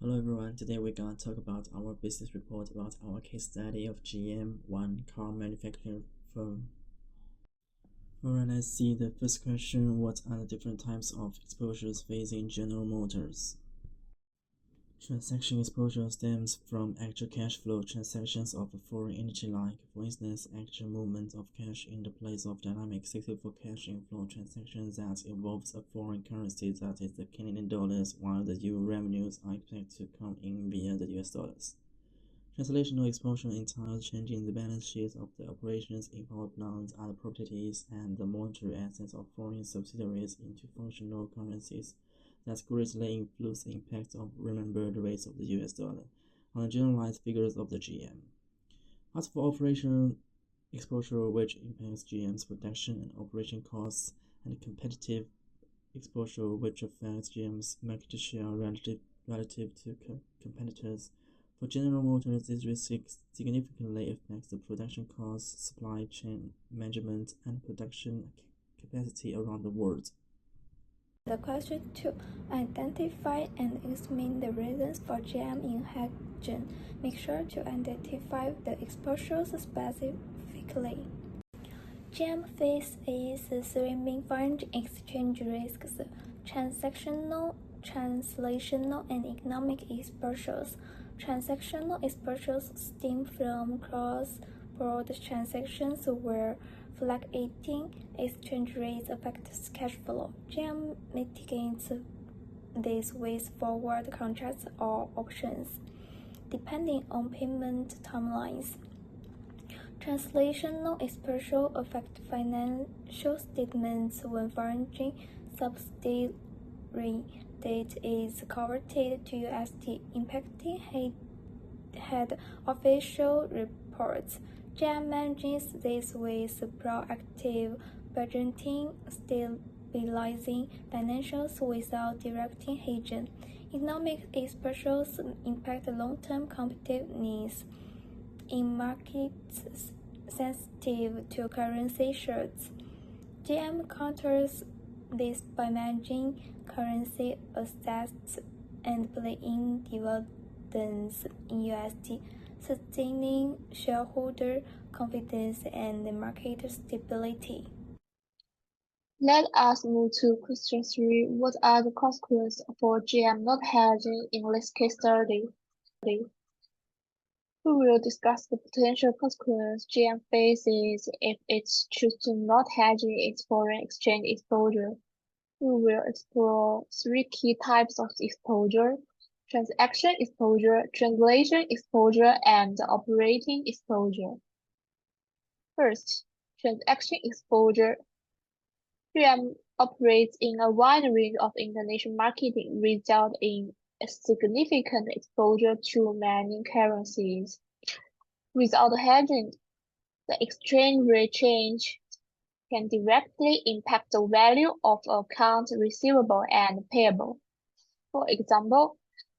Hello everyone, today we're gonna talk about our business report about our case study of GM, one car manufacturing firm. Alright, let's see the first question. What are the different types of exposures facing General Motors? Transaction exposure stems from actual cash flow transactions of a foreign entity like, for instance, actual movement of cash in the place of dynamic cyclical cash inflow transactions that involves a foreign currency that is the Canadian dollars, while the EU revenues are expected to come in via the US dollars. Translational exposure entails changing the balance sheets of the operations in power plants, other properties, and the monetary assets of foreign subsidiaries into functional currencies that greatly influence the impact of remembered rates of the US dollar on the generalized figures of the GM. As for operational exposure, which impacts GM's production and operation costs, and competitive exposure, which affects GM's market share relative to competitors. For General Motors, this risk significantly affects the production costs, supply chain management, and production capacity around the world. The question 2. Identify and examine the reasons for GM in hedging. Make sure to identify the exposures specifically. GM faces three main foreign exchange risks: transactional, translational, and economic exposures. Transactional exposures stem from cross-border transactions where fluctuating exchange rates affect cash flow. GM mitigates this with forward contracts or options, depending on payment timelines. Translational exposure affects financial statements when foreign subsidiary debt is converted to USD, impacting head official reports. GM manages this with proactive budgeting, stabilizing financials without directing hedging. Economic exposures impact long-term competitiveness in markets sensitive to currency shifts. GM counters this by managing currency assets and paying dividends in USD, sustaining shareholder confidence and market stability. Let us move to question 3. What are the consequences for GM not hedging in this case study? We will discuss the potential consequences GM faces if it chooses to not hedge its foreign exchange exposure. We will explore three key types of exposure: transaction exposure, translation exposure, and operating exposure. First, transaction exposure. GM operates in a wide range of international markets, resulting in a significant exposure to many currencies. Without hedging, the exchange rate change can directly impact the value of accounts receivable and payable. For example,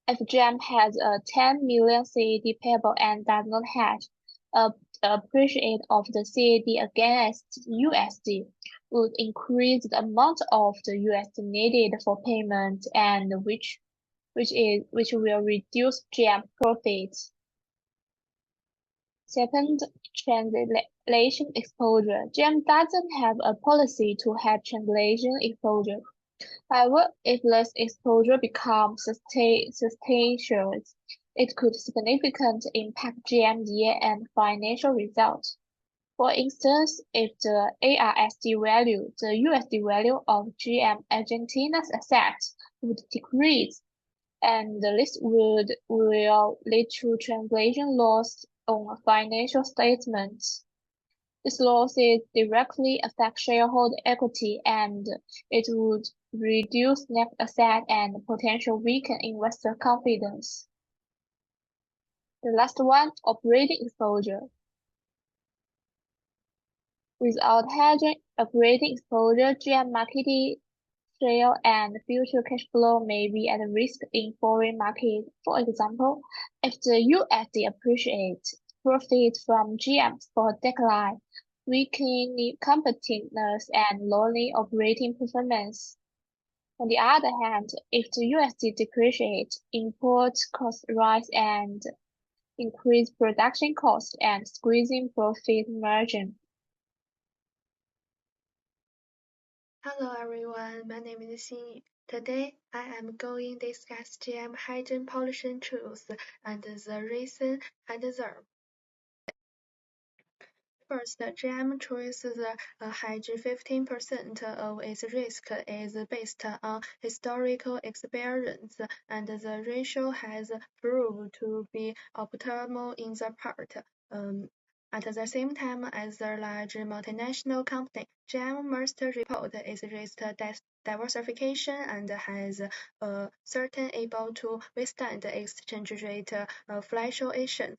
if GM has a 10 million CAD payable and does not hedge, the appreciation of the CAD against USD would increase the amount of the USD needed for payment, and which will reduce GM profits. Second, translation exposure. GM doesn't have a policy to hedge translation exposure. However, if this exposure becomes substantial, it could significantly impact GM's year-end financial results. For instance, if the ARSD value, the USD value of GM Argentina's assets, would decrease, and this will lead to translation loss on financial statements. This losses directly affect shareholder equity, and it would reduce net asset and potentially weaken investor confidence. The last one, operating exposure. Without hedging operating exposure, GM market share and future cash flow may be at risk in foreign markets. For example, if the USD appreciates, profits from GM for decline, weakening competitiveness and lowering operating performance. On the other hand, if the USD depreciates, import costs rise and increase production costs and squeezing profit margin. Hello everyone, my name is Xinyu. Today I am going to discuss GM hygiene policy truth and the reason I deserve. First, GM chooses hedge 15% of its risk is based on historical experience, and the ratio has proved to be optimal in the part. At the same time, as a large multinational company, GM must report its risk diversification and has certain able to withstand exchange rate fluctuations.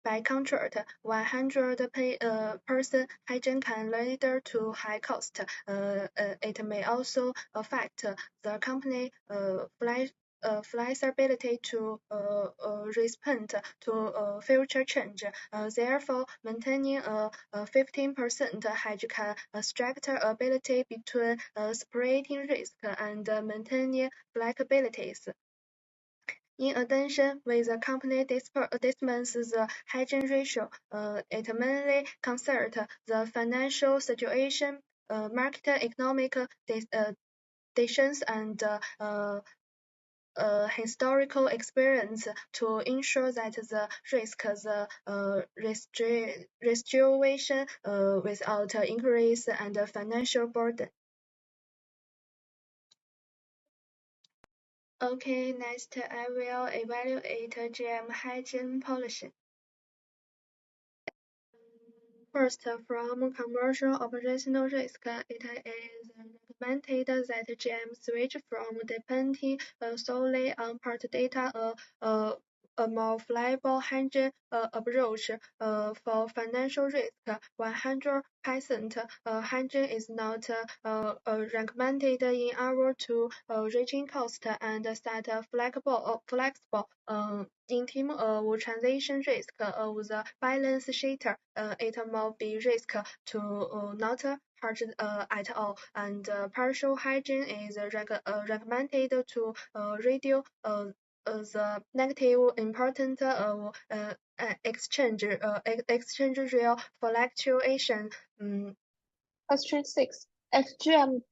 By contrast, 100% hedging can lead to high cost. It may also affect the company flexibility to respond to future change. Therefore, maintaining a 15% hedge can strike ability between separating risk and maintaining flexibilities. In addition, with the company disman's the hedging ratio, it mainly considers the financial situation, market economic conditions, and historical experience to ensure that the restoration without increase and financial burden. Okay, next I will evaluate GM hedging policy. First, from commercial operational risk, it is recommended that GM switch from depending solely on part data a more flexible hedging approach. For financial risk, 100% hedging is not recommended in order to reaching cost and set flexible in terms of transaction risk of the balance sheet. It may be risk to not hedge at all, and partial hedging is recommended to reduce the negative importance of exchange rate fluctuation. Question 6. If GM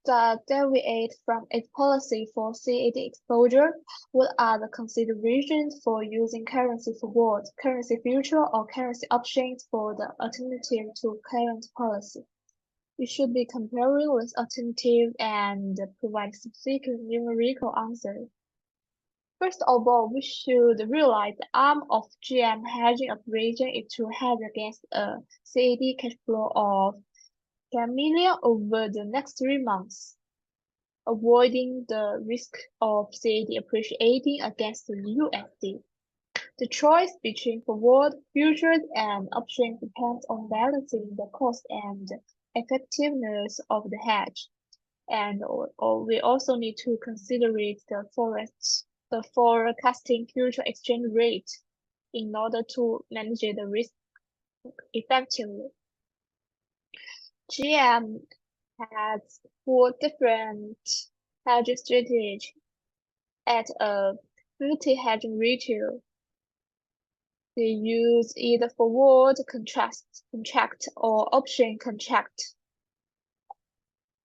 deviate from its policy for CAD exposure, what are the considerations for using currency forward, currency future, or currency options for the alternative to current policy? We should be comparing with alternative and provide specific numerical answers. First of all, we should realize the aim of GM hedging operation is to hedge against a CAD cash flow of 10 million over the next 3 months, avoiding the risk of CAD appreciating against the USD. The choice between forward, futures, and options depends on balancing the cost and effectiveness of the hedge. And we also need to consider the forecasting future exchange rate in order to manage the risk effectively. GM has 4 different hedging strategies at a 50 hedging ratio. They use either forward contract or option contract.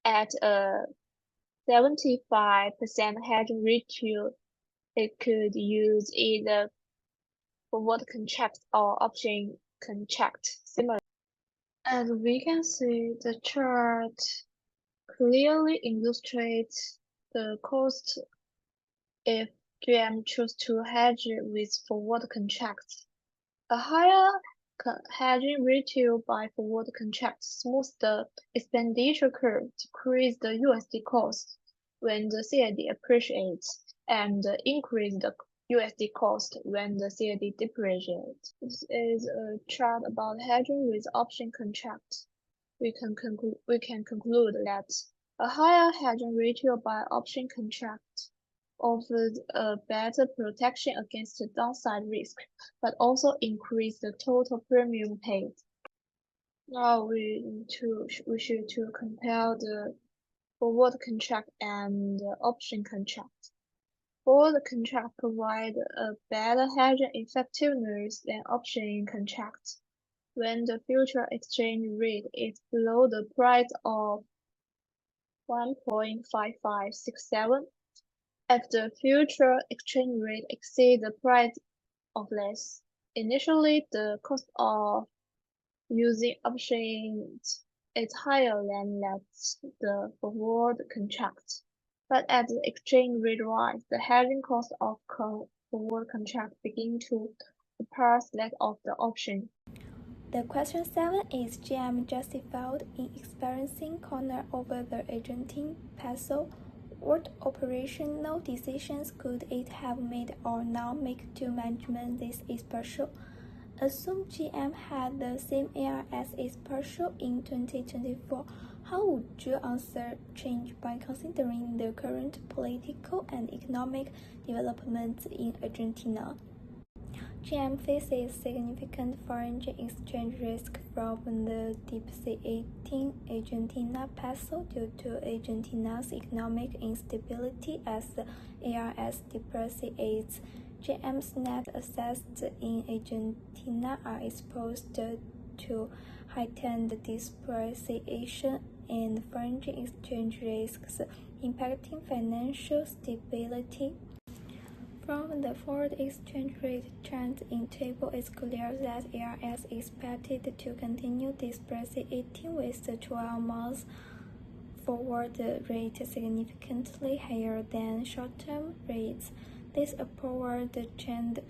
At a 75% hedging ratio, it could use either forward contract or option contract similar. As we can see, the chart clearly illustrates the cost if GM choose to hedge with forward contracts. A higher hedging ratio by forward contracts smooths the expenditure curve, decrease the USD cost when the CAD appreciates, and increase the USD cost when the CAD depreciates. This is a chart about hedging with option contracts. We can conclude that a higher hedging ratio by option contract offers a better protection against the downside risk, but also increase the total premium paid. Now we should compare the forward contract and option contract. Forward contract provide a better hedging effectiveness than option contracts. When the future exchange rate is below the price of 1.5567, if the future exchange rate exceeds the price of less, initially the cost of using options is higher than the forward contract. But as the exchange rate rises, the hedging cost of forward contract begin to surpass that of the option. The question 7 is GM justified in experiencing corner over the Argentine peso? What operational decisions could it have made or not make to manage this exposure? Assume GM had the same ARS exposure in 2024. How would you answer change by considering the current political and economic developments in Argentina? GM faces significant foreign exchange risk from the depreciating Argentina peso due to Argentina's economic instability as the ARS depreciates. GM's net assets in Argentina are exposed to heightened depreciation and foreign exchange risks, impacting financial stability. From the forward exchange rate trend in table, it's clear that ARS is expected to continue depreciating with the 12-month forward rate significantly higher than short-term rates. This upward trend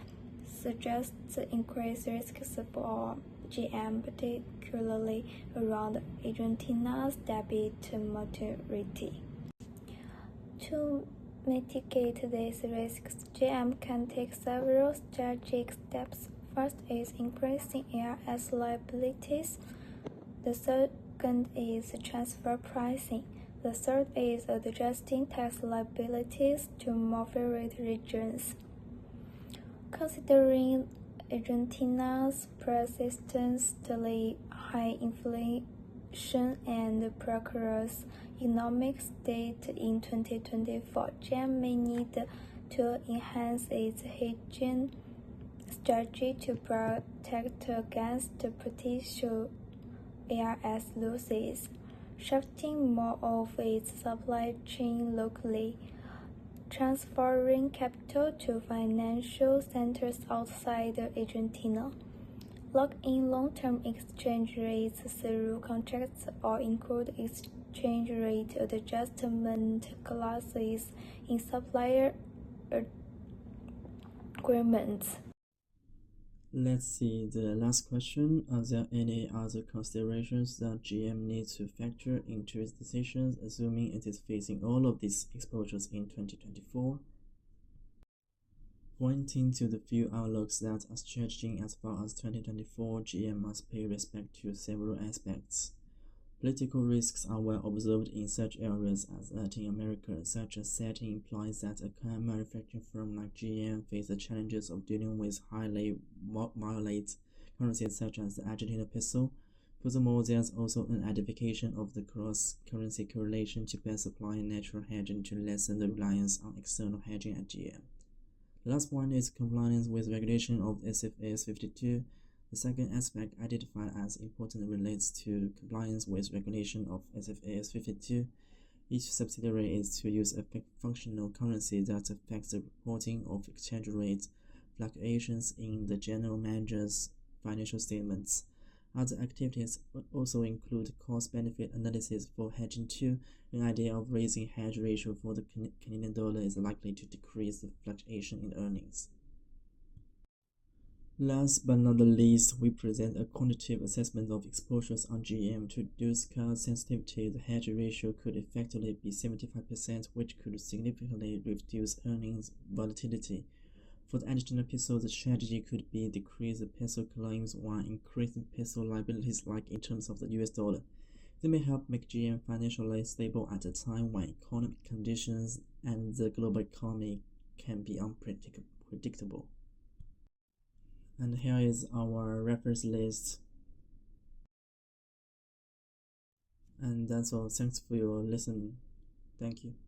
suggests increased risks for GM, particularly around Argentina's debt maturity. To mitigate these risks, GM can take several strategic steps. First is increasing ARS liabilities. The second is transfer pricing. The third is adjusting tax liabilities to more favorable regions. Considering Argentina's persistently high inflation and precarious economic state in 2024, GM may need to enhance its hedging strategy to protect against potential ARS losses, shifting more of its supply chain locally, transferring capital to financial centers outside Argentina, lock in long-term exchange rates through contracts, or include exchange rate adjustment clauses in supplier agreements. Let's see the last question. Are there any other considerations that GM needs to factor into its decisions, assuming it is facing all of these exposures in 2024? Pointing to the few outlooks that are stretching as far as 2024, GM must pay respect to several aspects. Political risks are well observed in such areas as Latin America. Such a setting implies that a car manufacturing firm like GM faces the challenges of dealing with highly volatile currencies such as the Argentine peso. Furthermore, there's also an identification of the cross-currency correlation to best apply natural hedging to lessen the reliance on external hedging at GM. The last point is compliance with regulation of FINS 52. The second aspect identified as important relates to compliance with regulation of FINS 52. Each subsidiary is to use a functional currency that affects the reporting of exchange rate fluctuations in the general manager's financial statements. Other activities also include cost-benefit analysis for hedging too. An idea of raising hedge ratio for the Canadian dollar is likely to decrease the fluctuation in earnings. Last but not the least, we present a quantitative assessment of exposures on GM. To reduce cost sensitivity, the hedge ratio could effectively be 75%, which could significantly reduce earnings volatility. For the Argentine peso, the strategy could be decrease the peso claims while increasing peso liabilities like in terms of the US dollar. They may help make GM financially stable at a time when economic conditions and the global economy can be unpredictable. And here is our reference list. And that's all. Thanks for your listening. Thank you.